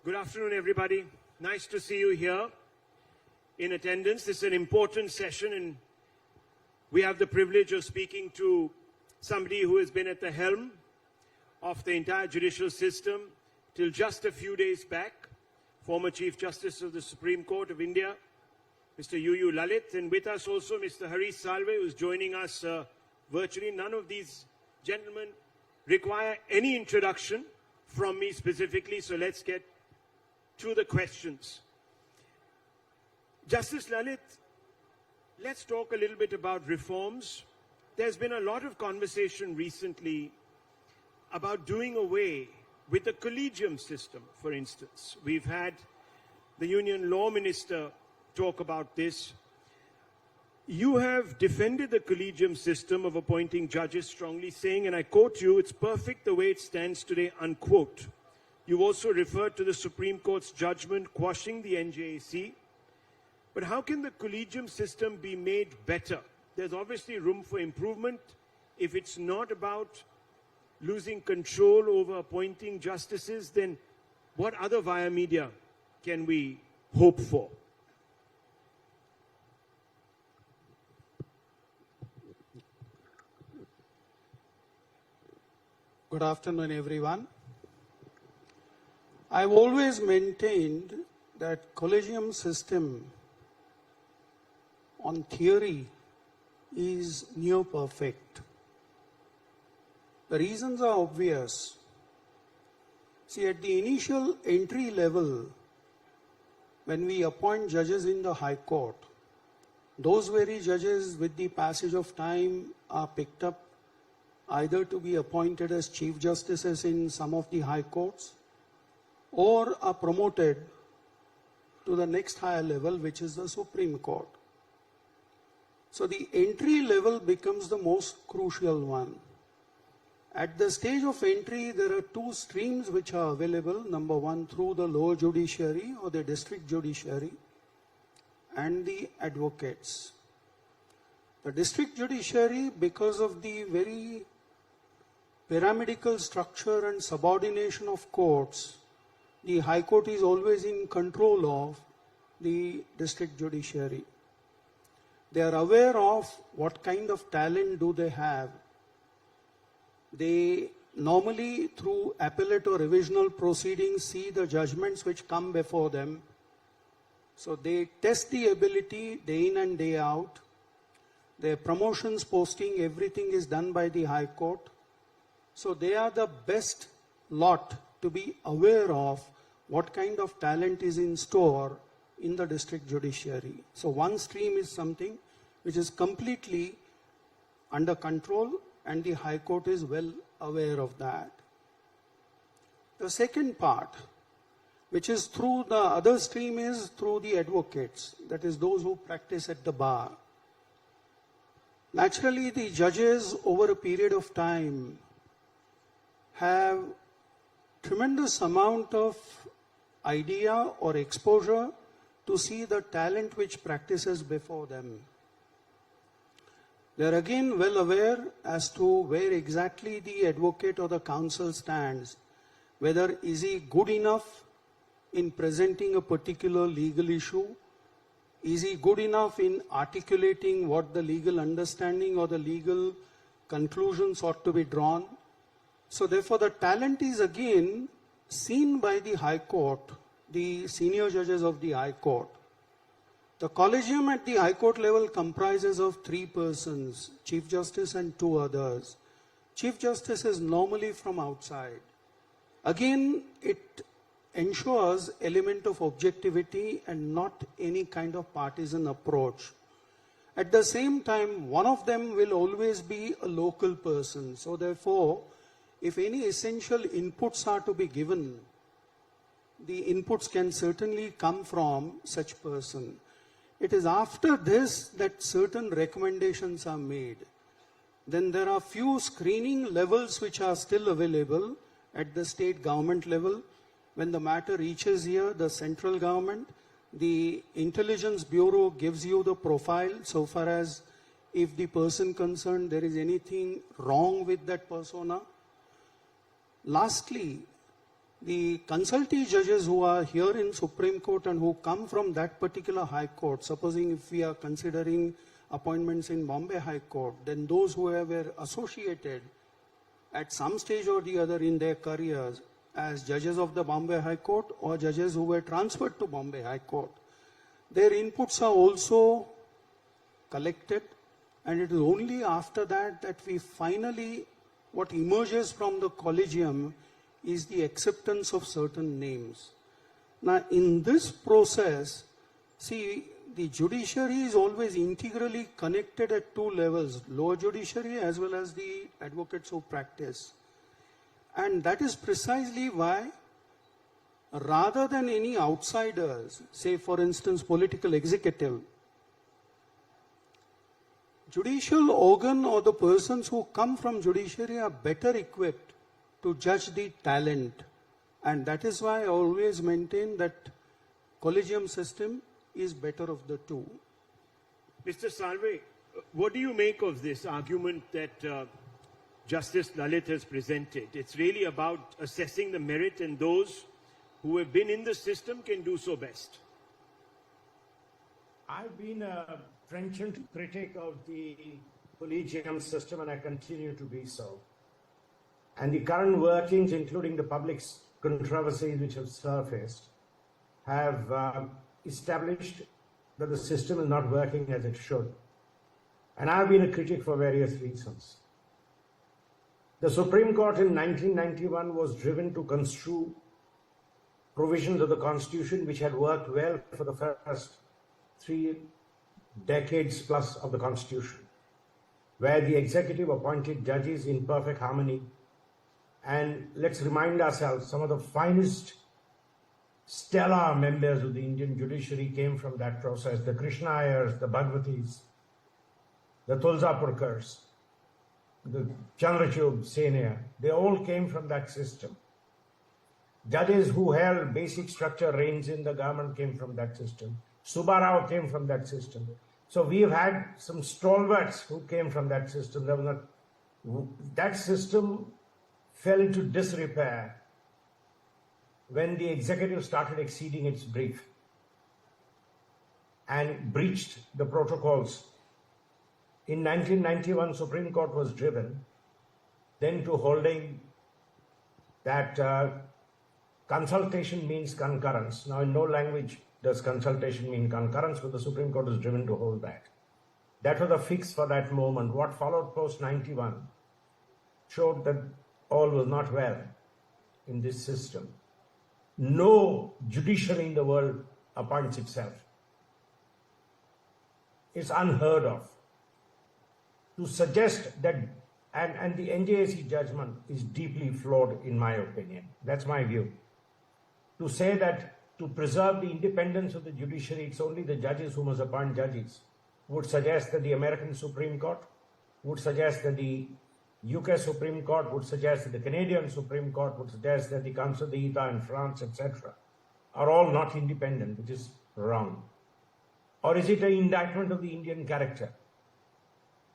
Good afternoon, everybody. Nice to see you here in attendance. This is an important session, and we have the privilege of speaking to somebody who has been at the helm of the entire judicial system till just a few days back, former Chief Justice of the Supreme Court of India, Mr. Uday Lalit, and with us also Mr. Harish Salve, who is joining us virtually. None of these gentlemen require any introduction from me specifically, so let's get to the questions. Justice Lalit, let's talk a little bit about reforms. There's been a lot of conversation recently about doing away with the collegium system, for instance. We've had the Union Law Minister talk about this. You have defended the collegium system of appointing judges strongly, saying, and I quote you, "It's perfect the way it stands today," unquote. You've also referred to the Supreme Court's judgment quashing the NJAC. But how can the collegium system be made better? There's obviously room for improvement. If it's not about losing control over appointing justices, then what other via media can we hope for? Good afternoon, everyone. I've always maintained that collegium system on theory is near perfect. The reasons are obvious. See, at the initial entry level, when we appoint judges in the High Court, those very judges with the passage of time are picked up either to be appointed as Chief Justices in some of the High Courts or are promoted to the next higher level, which is the Supreme Court. So the entry level becomes the most crucial one. At the stage of entry, there are two streams which are available. Number one, through the lower judiciary or the district judiciary, and the advocates. The district judiciary, because of the very pyramidical structure and subordination of courts, the High Court is always in control of the district judiciary. They are aware of what kind of talent do they have. They normally, through appellate or revisional proceedings, see the judgments which come before them. So they test the ability day in and day out. Their promotions, posting, everything is done by the High Court. So they are the best lot to be aware of what kind of talent is in store in the district judiciary. So one stream is something which is completely under control, and the High Court is well aware of that. The second part, which is through the other stream, is through the advocates, that is those who practice at the bar. Naturally, the judges over a period of time have tremendous amount of idea or exposure to see the talent which practices before them. They are again well aware as to where exactly the advocate or the counsel stands, whether is he good enough in presenting a particular legal issue, is he good enough in articulating what the legal understanding or the legal conclusions ought to be drawn. So therefore the talent is again seen by the High Court, the senior judges of the High Court. The collegium at the High Court level comprises of 3 persons, Chief Justice and 2 others. Chief Justice is normally from outside. Again, it ensures element of objectivity and not any kind of partisan approach. At the same time, one of them will always be a local person. So therefore, if any essential inputs are to be given, the inputs can certainly come from such person. It is after this that certain recommendations are made. Then there are few screening levels which are still available at the state government level. When the matter reaches here, the central government, the Intelligence Bureau gives you the profile so far as if the person concerned, there is anything wrong with that persona. Lastly, the consultee judges who are here in Supreme Court and who come from that particular High Court, supposing if we are considering appointments in Bombay High Court, then those who were associated at some stage or the other in their careers as judges of the Bombay High Court or judges who were transferred to Bombay High Court, their inputs are also collected, and it is only after that that we finally, what emerges from the collegium is the acceptance of certain names. Now, in this process, see, the judiciary is always integrally connected at two levels, lower judiciary as well as the advocates who practice. And that is precisely why, rather than any outsiders, say for instance political executive, judicial organ or the persons who come from judiciary are better equipped to judge the talent. And that is why I always maintain that collegium system is better of the two. Mr. Salve, what do you make of this argument that Justice Lalit has presented? It's really about assessing the merit, and those who have been in the system can do so best. I've been a trenchant critic of the collegium system, and I continue to be so. And the current workings, including the public's controversies which have surfaced, have established that the system is not working as it should. And I've been a critic for various reasons. The Supreme Court in 1991 was driven to construe provisions of the Constitution which had worked well for the first 3 decades plus of the Constitution, where the executive appointed judges in perfect harmony. And let's remind ourselves, some of the finest stellar members of the Indian judiciary came from that process. The Krishna Iyers, the Bhagwatis, the Tulsapurkars, the Chandrachud Senior, they all came from that system. Judges who held basic structure reins in the government came from that system. Subbarao came from that system. So we have had some stalwarts who came from that system. That system fell into disrepair when the executive started exceeding its brief and breached the protocols. In 1991, Supreme Court was driven then to holding that consultation means concurrence. Now, in no language does consultation mean concurrence, but the Supreme Court was driven to hold that. That was a fix for that moment. What followed post-91 showed that all was not well in this system. No judiciary in the world appoints itself. It's unheard of. To suggest that, and the NJAC judgment is deeply flawed in my opinion. That's my view. To say that to preserve the independence of the judiciary, it's only the judges who must appoint judges, would suggest that the American Supreme Court, would suggest that the UK Supreme Court, would suggest that the Canadian Supreme Court, would suggest that the Council d'État in France, etc., are all not independent, which is wrong. Or is it an indictment of the Indian character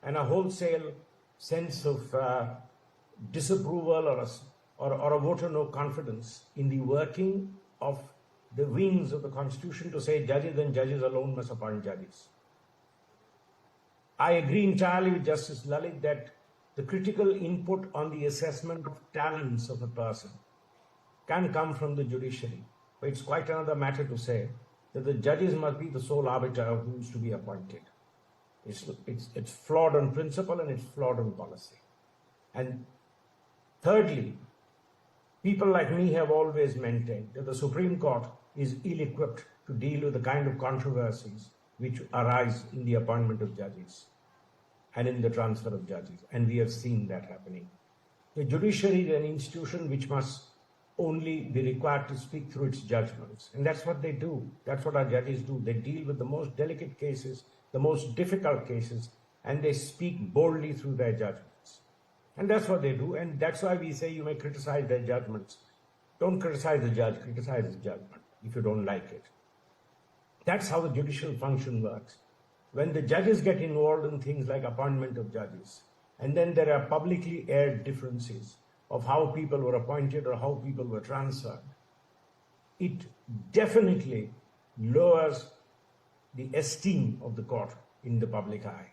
and a wholesale sense of disapproval or a vote of no confidence in the working of the wings of the Constitution to say judges and judges alone must appoint judges? I agree entirely with Justice Lalit that the critical input on the assessment of talents of a person can come from the judiciary. But it's quite another matter to say that the judges must be the sole arbiter of who is to be appointed. It's flawed on principle and it's flawed on policy. And thirdly, people like me have always maintained that the Supreme Court is ill-equipped to deal with the kind of controversies which arise in the appointment of judges and in the transfer of judges. And we have seen that happening. The judiciary is an institution which must only be required to speak through its judgments. And that's what they do. That's what our judges do. They deal with the most delicate cases, the most difficult cases, and they speak boldly through their judgments. And that's what they do. And that's why we say you may criticize their judgments. Don't criticize the judge, criticize his judgment if you don't like it. That's how the judicial function works. When the judges get involved in things like appointment of judges, and then there are publicly aired differences, of how people were appointed or how people were transferred, it definitely lowers the esteem of the court in the public eye.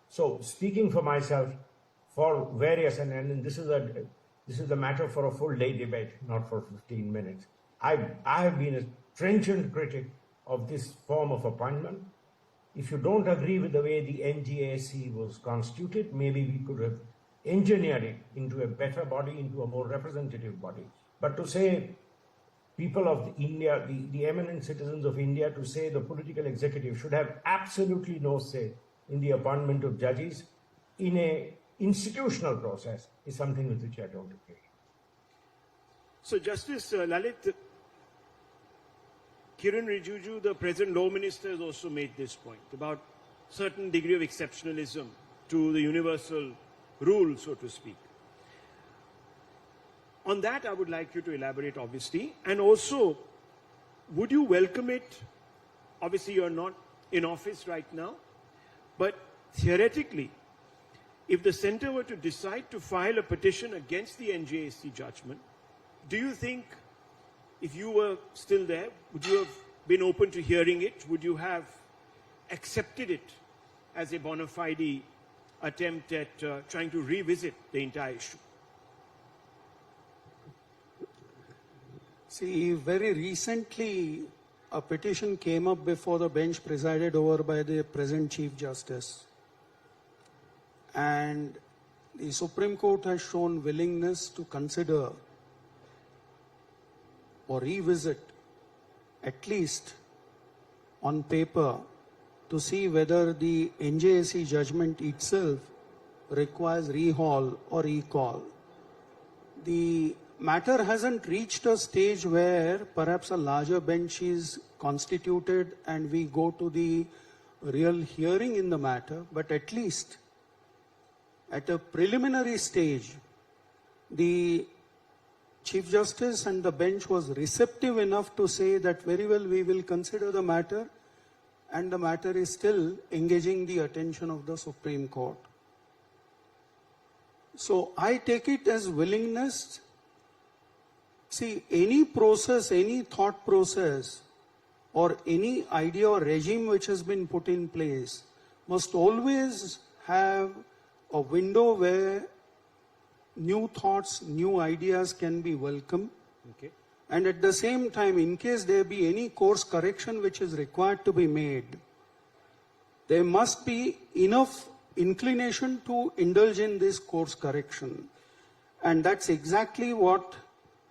So, speaking for myself, for various, and this is a matter for a full day debate, not for 15 minutes. I have been a trenchant critic of this form of appointment. If you don't agree with the way the NJAC was constituted, maybe we could have engineered it into a better body, into a more representative body. But to say people of India, the eminent citizens of India, to say the political executive should have absolutely no say in the appointment of judges in a institutional process is something with which I don't agree. So, Justice Lalit, Kiran Rijiju, the present Law Minister, has also made this point about certain degree of exceptionalism to the universal rule, so to speak. On that, I would like you to elaborate, obviously. And also, would you welcome it? Obviously, you're not in office right now. But theoretically, if the centre were to decide to file a petition against the NJAC judgment, do you think, if you were still there, would you have been open to hearing it? Would you have accepted it as a bona fide attempt at trying to revisit the entire issue? See, very recently, a petition came up before the bench presided over by the present Chief Justice. And the Supreme Court has shown willingness to consider or revisit, at least on paper, to see whether the NJAC judgment itself requires rehaul or recall. The matter hasn't reached a stage where perhaps a larger bench is constituted and we go to the real hearing in the matter, but at least at a preliminary stage, the Chief Justice and the bench was receptive enough to say that very well we will consider the matter, and the matter is still engaging the attention of the Supreme Court. So I take it as willingness. See, any process, any thought process, or any idea or regime which has been put in place must always have a window where new thoughts, new ideas can be welcome. Okay. And at the same time, in case there be any course correction which is required to be made, there must be enough inclination to indulge in this course correction. And that's exactly what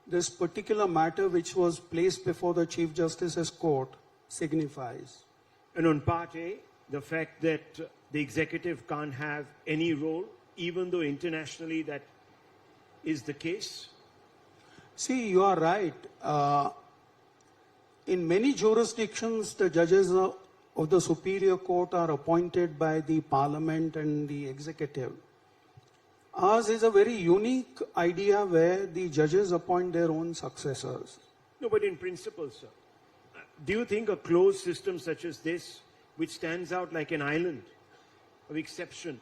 this particular matter which was placed before the Chief Justice's court signifies. And on part A, the fact that the executive can't have any role, even though internationally that is the case? See, you are right. In many jurisdictions, the judges of the Superior Court are appointed by the Parliament and the executive. Ours is a very unique idea where the judges appoint their own successors. No, but in principle, sir, do you think a closed system such as this, which stands out like an island of exception,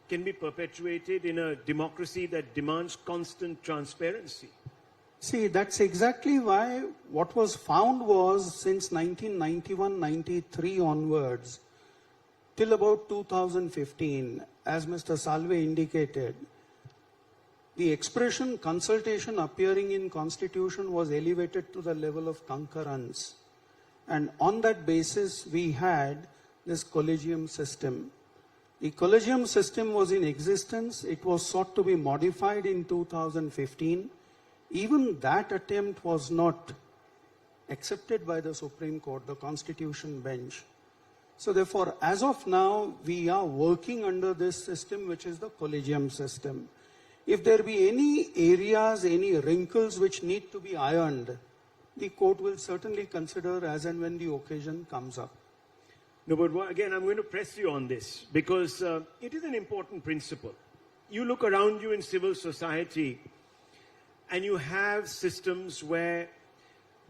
can be perpetuated in a democracy that demands constant transparency? See, that's exactly why what was found was since 1991-93 onwards, till about 2015, as Mr. Salve indicated, the expression consultation appearing in Constitution was elevated to the level of concurrence. And on that basis, we had this collegium system. The collegium system was in existence. It was sought to be modified in 2015. Even that attempt was not accepted by the Supreme Court, the Constitution bench. So therefore, as of now, we are working under this system, which is the collegium system. If there be any areas, any wrinkles which need to be ironed, the court will certainly consider as and when the occasion comes up. No, but again, I'm going to press you on this because it is an important principle. You look around you in civil society and you have systems where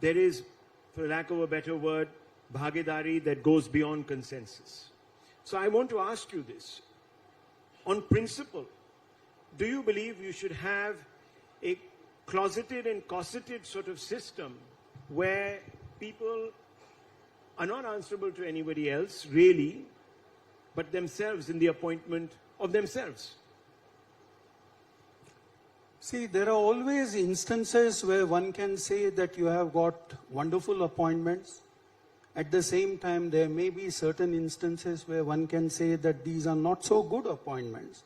there is, for lack of a better word, bhagidari that goes beyond consensus. So I want to ask you this. On principle, do you believe you should have a closeted and cosseted sort of system where people are not answerable to anybody else, really, but themselves in the appointment of themselves? See, there are always instances where one can say that you have got wonderful appointments. At the same time, there may be certain instances where one can say that these are not so good appointments.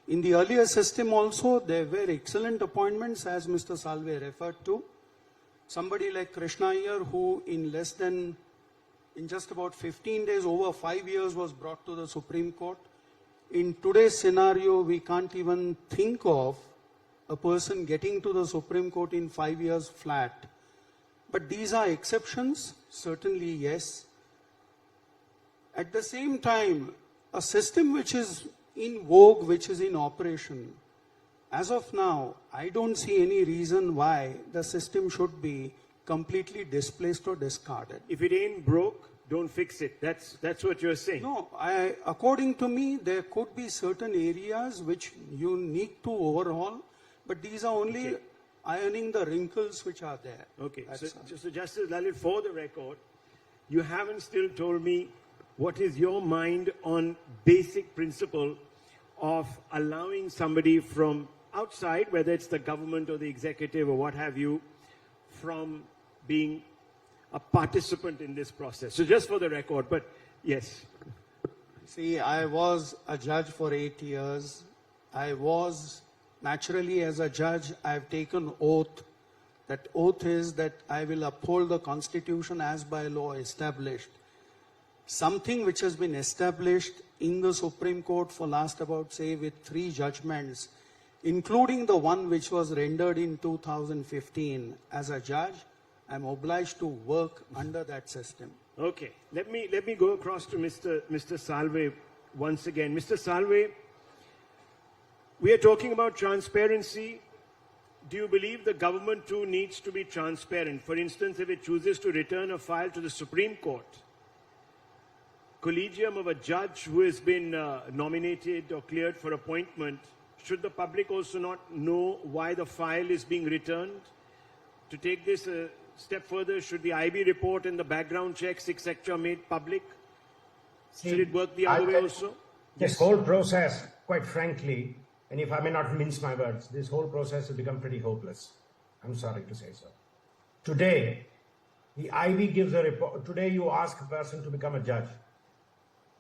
In the earlier system also, there were excellent appointments, as Mr. Salve referred to. Somebody like Krishna Iyer, who in just about 15 days, over 5 years, was brought to the Supreme Court. In today's scenario, we can't even think of a person getting to the Supreme Court in 5 years flat. But these are exceptions, certainly yes. At the same time, a system which is in vogue, which is in operation, as of now, I don't see any reason why the system should be completely displaced or discarded. If it ain't broke, don't fix it. That's what you're saying. No, according to me, there could be certain areas which you need to overhaul, but these are only ironing the wrinkles which are there. Okay, so Justice Lalit, for the record, you haven't still told me what is your mind on basic principle of allowing somebody from outside, whether it's the government or the executive or what have you, from being a participant in this process. So just for the record, but yes. See, I was a judge for 8 years. Naturally, as a judge, I have taken oath. That oath is that I will uphold the Constitution as by law established. Something which has been established in the Supreme Court for last about, say, with 3 judgments, including the one which was rendered in 2015. As a judge, I'm obliged to work under that system. Okay, let me go across to Mr. Salve once again. Mr. Salve, we are talking about transparency. Do you believe the government too needs to be transparent? For instance, if it chooses to return a file to the Supreme Court, collegium of a judge who has been nominated or cleared for appointment, should the public also not know why the file is being returned? To take this a step further, should the IB report and the background checks, etc., made public? Should it work the other way also? This whole process, quite frankly, and if I may not mince my words, this whole process has become pretty hopeless. I'm sorry to say so. Today, the IB gives a report. Today, you ask a person to become a judge.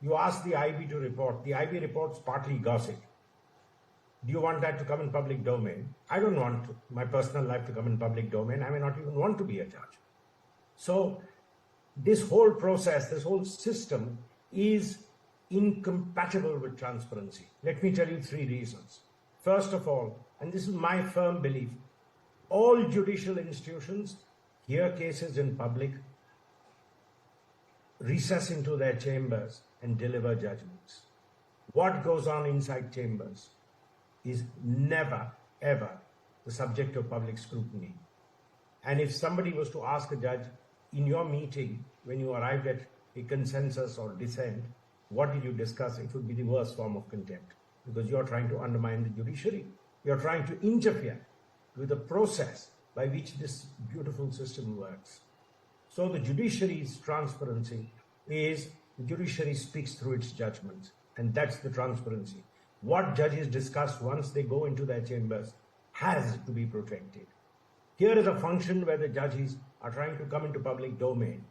You ask the IB to report. The IB reports partly gossip. Do you want that to come in public domain? I don't want my personal life to come in public domain. I may not even want to be a judge. So this whole process, this whole system is incompatible with transparency. Let me tell you 3 reasons. First of all, and this is my firm belief, all judicial institutions hear cases in public, recess into their chambers and deliver judgments. What goes on inside chambers is never, ever the subject of public scrutiny. And if somebody was to ask a judge in your meeting, when you arrived at a consensus or dissent, what did you discuss? It would be the worst form of contempt, because you're trying to undermine the judiciary. You're trying to interfere with the process by which this beautiful system works. So the judiciary's transparency is the judiciary speaks through its judgments, and that's the transparency. What judges discuss once they go into their chambers has to be protected. Here is a function where the judges are trying to come into public domain.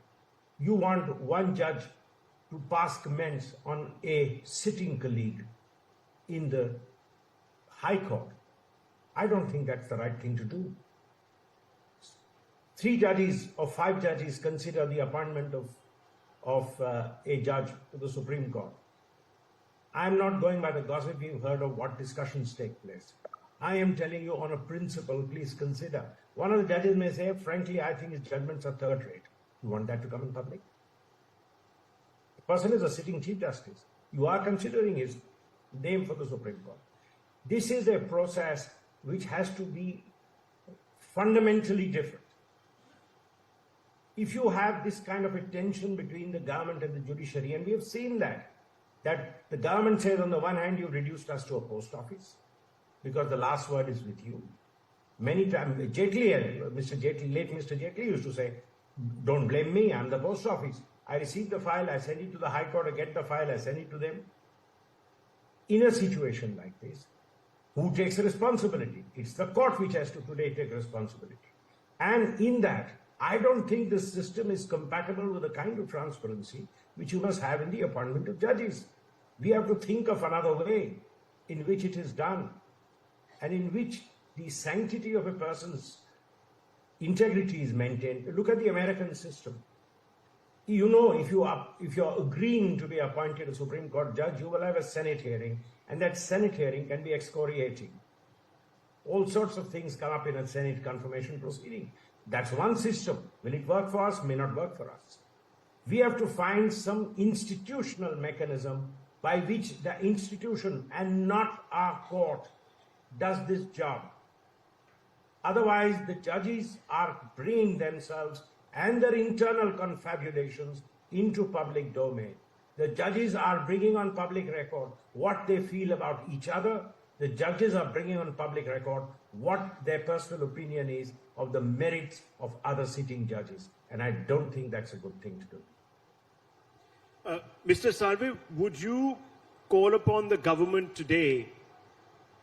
You want one judge to pass comments on a sitting colleague in the High Court. I don't think that's the right thing to do. 3 judges or 5 judges consider the appointment of a judge to the Supreme Court. I'm not going by the gossip you've heard of what discussions take place. I am telling you on a principle, please consider. One of the judges may say, frankly, I think his judgments are third rate. You want that to come in public? The person is a sitting Chief Justice. You are considering his name for the Supreme Court. This is a process which has to be fundamentally different. If you have this kind of a tension between the government and the judiciary, and we have seen that the government says on the one hand, you've reduced us to a post office. because the last word is with you. Many times, late Mr. Jetli used to say, don't blame me, I'm the post office. I receive the file, I send it to the High Court, I get the file, I send it to them. In a situation like this, who takes responsibility? It's the court which has to today take responsibility. And in that, I don't think this system is compatible with the kind of transparency which you must have in the appointment of judges. We have to think of another way in which it is done and in which the sanctity of a person's integrity is maintained. Look at the American system. You know, if you're agreeing to be appointed a Supreme Court judge, you will have a Senate hearing, and that Senate hearing can be excoriating. All sorts of things come up in a Senate confirmation proceeding. That's one system. Will it work for us? May not work for us. We have to find some institutional mechanism by which the institution and not our court does this job. Otherwise, the judges are bringing themselves and their internal confabulations into public domain. The judges are bringing on public record what they feel about each other. The judges are bringing on public record what their personal opinion is of the merits of other sitting judges. And I don't think that's a good thing to do. Mr. Salve, would you call upon the government today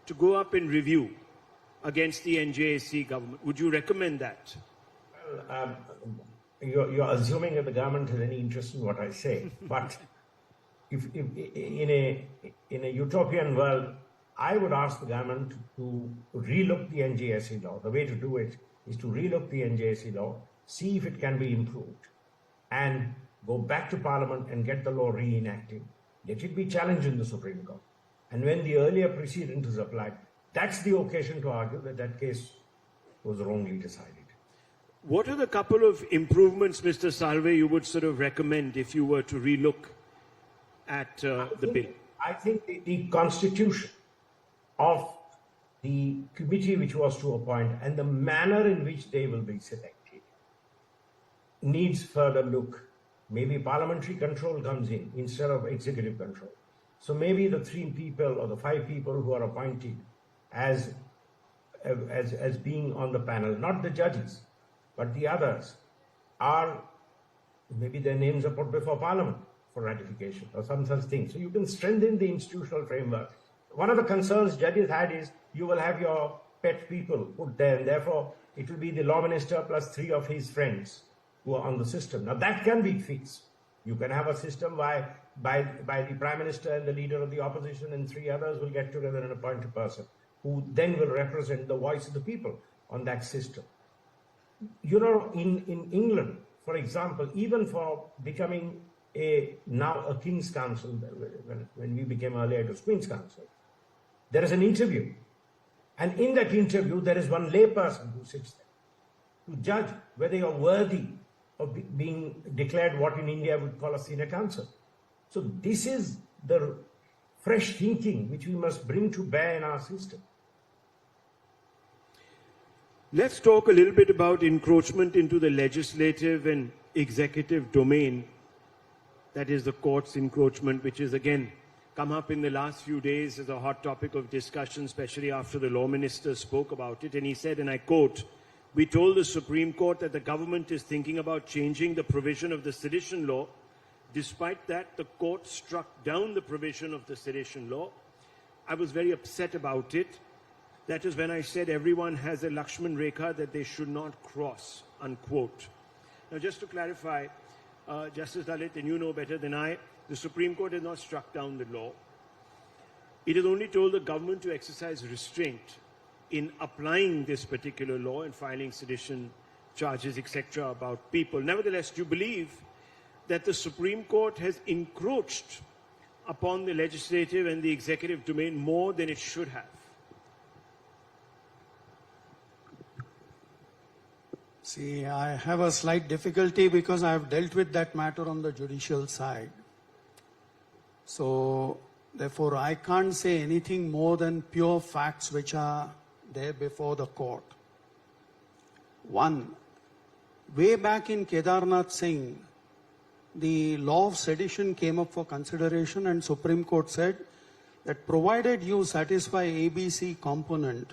to go up in review against the NJAC government? Would you recommend that? Well, you're assuming that the government has any interest in what I say. But if in a utopian world, I would ask the government to relook the NJAC law. The way to do it is to relook the NJAC law, see if it can be improved, and go back to Parliament and get the law reenacted. Let it be challenged in the Supreme Court. And when the earlier precedent is applied, that's the occasion to argue that that case was wrongly decided. What are the couple of improvements, Mr. Salve, you would sort of recommend if you were to relook at the bill? I think the constitution of the committee which was to appoint and the manner in which they will be selected needs further look. Maybe parliamentary control comes in instead of executive control. So maybe the 3 people or the 5 people who are appointed as being on the panel, not the judges, but the others, are maybe their names are put before Parliament for ratification or some such thing. So you can strengthen the institutional framework. One of the concerns judges had is you will have your pet people put there, and therefore it will be the law minister plus 3 of his friends who are on the system. Now that can be fixed. You can have a system by the Prime Minister and the leader of the opposition and 3 others will get together and appoint a person who then will represent the voice of the people on that system. You know, in England, for example, even for becoming now a King's Counsel, when we became earlier it was Queen's Counsel, there is an interview. And in that interview, there is one layperson who sits there to judge whether you're worthy of being declared what in India we call a senior counsel. So this is the fresh thinking which we must bring to bear in our system. Let's talk a little bit about encroachment into the legislative and executive domain. That is the court's encroachment, which is again come up in the last few days as a hot topic of discussion, especially after the law minister spoke about it. And he said, and I quote, "We told the Supreme Court that the government is thinking about changing the provision of the sedition law. Despite that, the court struck down the provision of the sedition law. I was very upset about it. That is when I said everyone has a Lakshman Rekha that they should not cross," unquote. Now, just to clarify, Justice Lalit, and you know better than I, the Supreme Court has not struck down the law. It has only told the government to exercise restraint in applying this particular law and filing sedition charges, etc., about people. Nevertheless, do you believe that the Supreme Court has encroached upon the legislative and the executive domain more than it should have? See, I have a slight difficulty because I have dealt with that matter on the judicial side. So, therefore, I can't say anything more than pure facts which are there before the court. One, way back in Kedarnath Singh, the law of sedition came up for consideration and Supreme Court said, that provided you satisfy ABC component,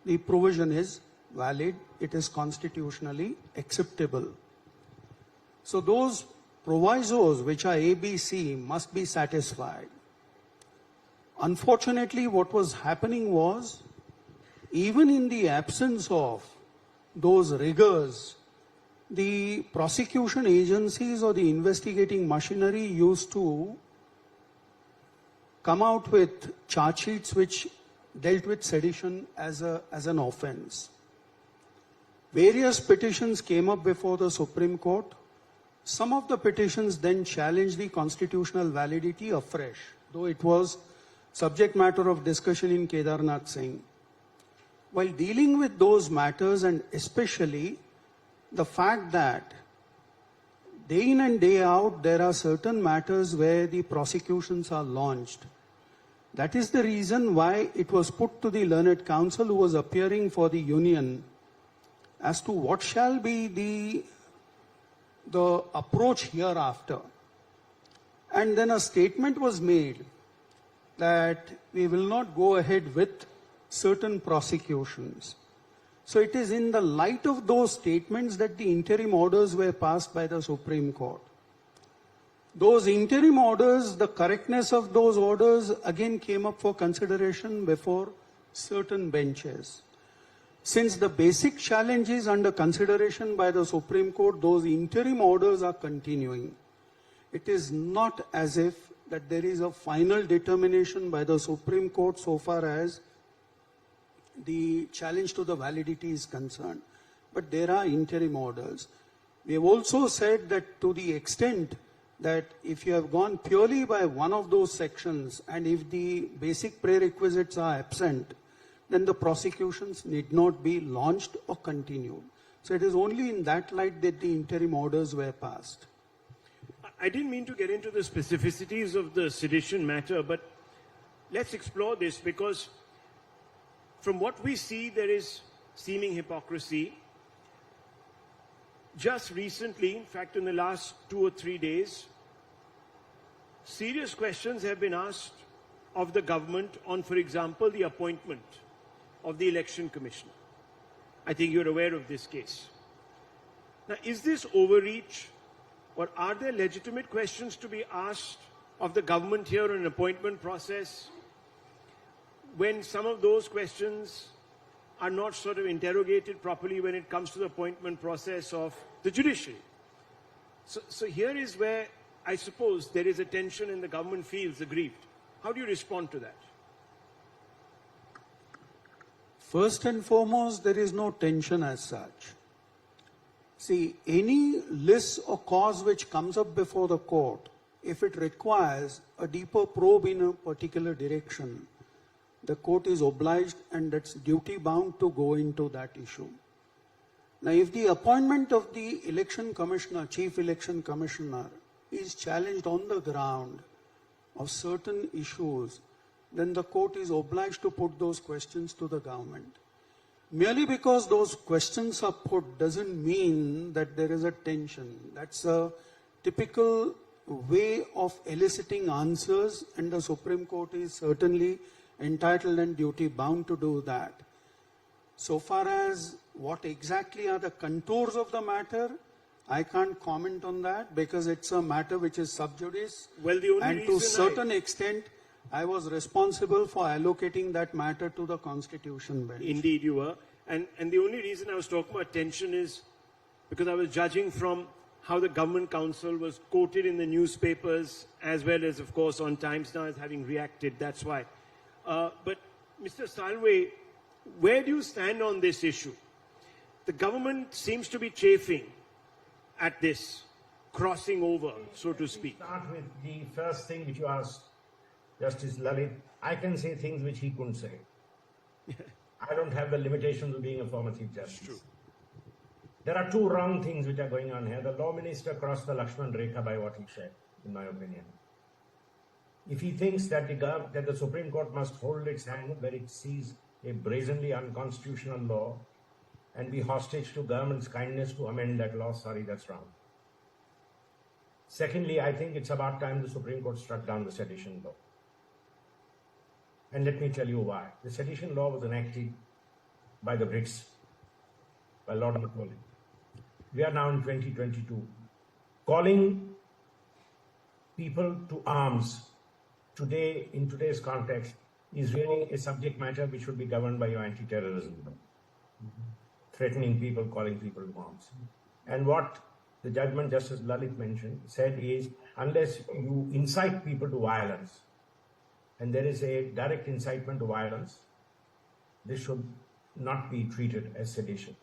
the provision is valid, it is constitutionally acceptable. So those provisos which are ABC must be satisfied. Unfortunately, what was happening was, even in the absence of those rigors, the prosecution agencies or the investigating machinery used to come out with charge sheets which dealt with sedition as an offense. Various petitions came up before the Supreme Court. Some of the petitions then challenged the constitutional validity afresh, though it was subject matter of discussion in Kedarnath Singh. While dealing with those matters, and especially the fact that day in and day out there are certain matters where the prosecutions are launched, that is the reason why it was put to the learned counsel who was appearing for the union as to what shall be the approach hereafter. And then a statement was made that we will not go ahead with certain prosecutions. So it is in the light of those statements that the interim orders were passed by the Supreme Court. Those interim orders, the correctness of those orders again came up for consideration before certain benches. Since the basic challenge is under consideration by the Supreme Court, those interim orders are continuing. It is not as if that there is a final determination by the Supreme Court so far as the challenge to the validity is concerned. But there are interim orders. We have also said that to the extent that if you have gone purely by one of those sections and if the basic prerequisites are absent, then the prosecutions need not be launched or continued. So it is only in that light that the interim orders were passed. I didn't mean to get into the specificities of the sedition matter, but let's explore this, because from what we see, there is seeming hypocrisy. Just recently, in fact, in the last 2 or 3 days, serious questions have been asked of the government on, for example, the appointment of the Election Commissioner. I think you're aware of this case. Now, is this overreach, or are there legitimate questions to be asked of the government here on an appointment process when some of those questions are not sort of interrogated properly when it comes to the appointment process of the judiciary? So here is where I suppose there is a tension and the government feels aggrieved. How do you respond to that? First and foremost, there is no tension as such. See, any list or cause which comes up before the court, if it requires a deeper probe in a particular direction, the court is obliged and it's duty bound to go into that issue. Now, if the appointment of the election commissioner, chief election commissioner, is challenged on the ground of certain issues, then the court is obliged to put those questions to the government. Merely because those questions are put doesn't mean that there is a tension. That's a typical way of eliciting answers, and the Supreme Court is certainly entitled and duty bound to do that. So far as what exactly are the contours of the matter, I can't comment on that because it's a matter which is sub judice. Well, the only and to a certain extent, I was responsible for allocating that matter to the Constitution bench. Indeed you were. And the only reason I was talking about tension is because I was judging from how the government counsel was quoted in the newspapers, as well as, of course, on Times Now as having reacted. That's why. But Mr. Salve, where do you stand on this issue? The government seems to be chafing at this, crossing over, so to speak. Start with the first thing which you asked, Justice Lalit. I can say things which he couldn't say. I don't have the limitations of being a former Chief Justice. True. There are two wrong things which are going on here. The Law Minister crossed the Lakshman Rekha by what he said, in my opinion. If he thinks that the Supreme Court must hold its hand where it sees a brazenly unconstitutional law and be hostage to government's kindness to amend that law, sorry, that's wrong. Secondly, I think it's about time the Supreme Court struck down the sedition law. And let me tell you why. The sedition law was enacted by the Brits, by Lord Macaulay. We are now in 2022. Calling people to arms today, in today's context, is really a subject matter which should be governed by your anti-terrorism law. Threatening people, calling people to arms. And what the judgment Justice Lalit said is, unless you incite people to violence, and there is a direct incitement to violence, this should not be treated as sedition.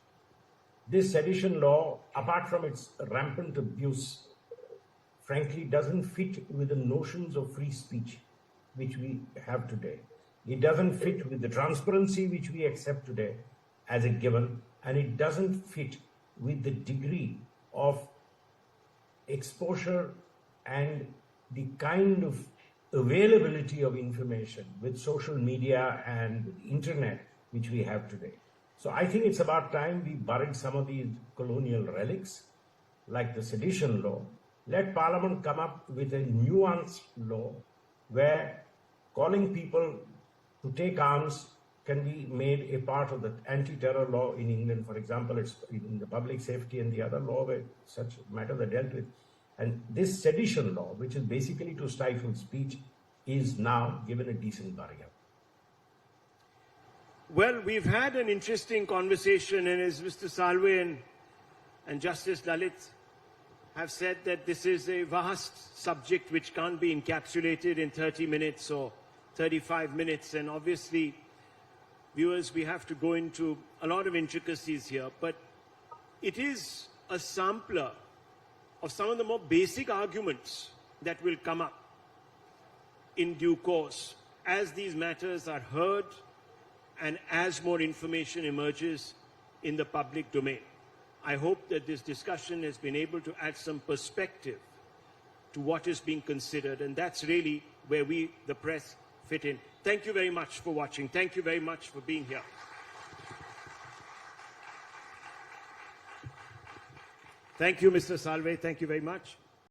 This sedition law, apart from its rampant abuse, frankly doesn't fit with the notions of free speech which we have today. It doesn't fit with the transparency which we accept today as a given, and it doesn't fit with the degree of exposure and the kind of availability of information with social media and internet which we have today. So I think it's about time we buried some of these colonial relics like the sedition law. Let Parliament come up with a nuanced law where calling people to take arms can be made a part of the anti-terror law in England. For example, it's in the public safety and the other law where such matters are dealt with. And this sedition law, which is basically to stifle speech, is now given a decent burial. Well, we've had an interesting conversation, and as Mr. Salve and Justice Lalit have said, that this is a vast subject which can't be encapsulated in 30 minutes or 35 minutes. And obviously, viewers, we have to go into a lot of intricacies here, but it is a sampler of some of the more basic arguments that will come up in due course as these matters are heard and as more information emerges in the public domain. I hope that this discussion has been able to add some perspective to what is being considered, and that's really where we, the press, fit in. Thank you very much for watching. Thank you very much for being here. Thank you, Mr. Salve. Thank you very much.